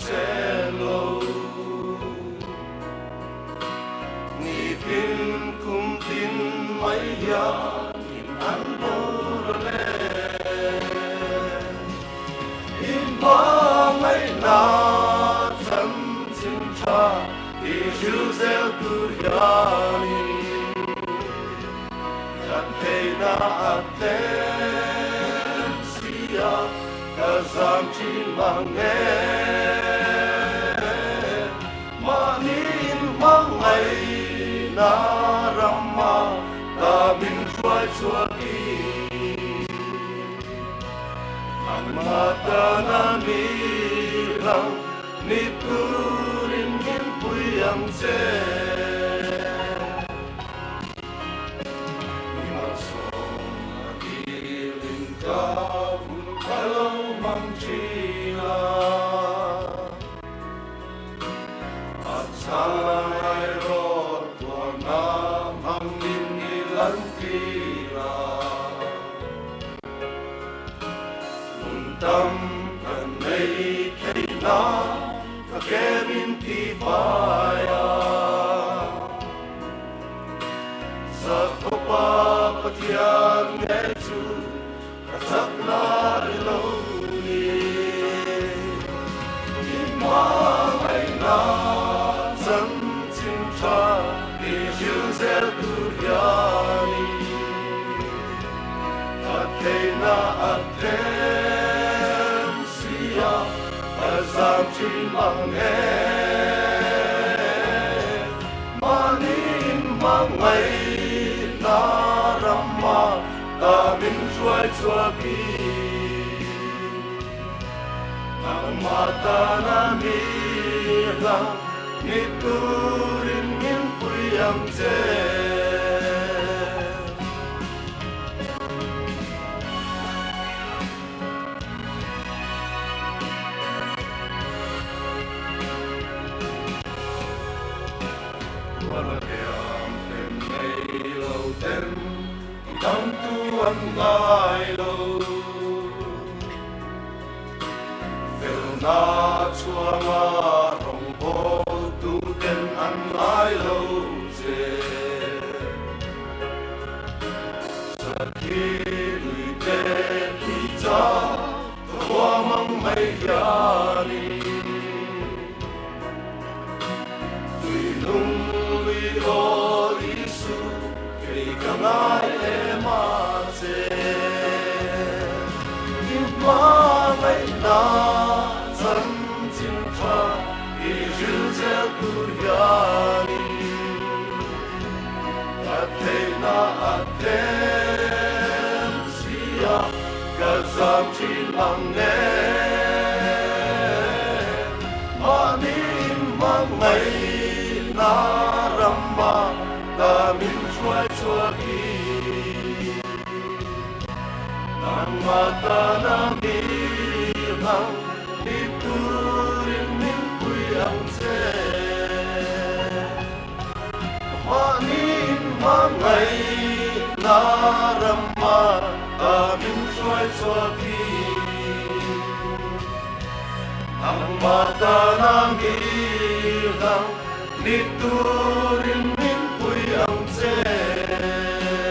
selo ni tin kum tin mai ya in an le in ma mai na sam chin cha i ju zel tu ya ni kan te na ate sia ka sam chin mang ne ma nin mang ai na ramma ta min suai chua ki ang mata na mi lang ni turin min puyang che ni masong agiling ka un kalau mang chila at sanay rot wana mang ninilang tira untam kanay kay na kakemin tibaya sa kopa patiyan ngetu kasak na iloni imamay na san cinta di juzel turyani atay na atem siya azam chimanghe manin mangay na ramma ta min suai chua ki ang mata na mi lang ni turin min puyang che wala kayang tem ngay lâu tem tâm tuan ngay lâu phil na chua nga rong bo tu ten an ngay lâu che sa khi lui te khi cha hoa mang may yani tuy nung lui lo isu kay kangai ema che ma mai na san chin tha i ju ze turyani athe na atem sia ka sam chin mang ne manin mang mai na ramma ta min suai chua ki ang mata na mi lang ni turin min puyang che manin mangay na ramma ta min suai chua ki ang mata na mi lang ni turin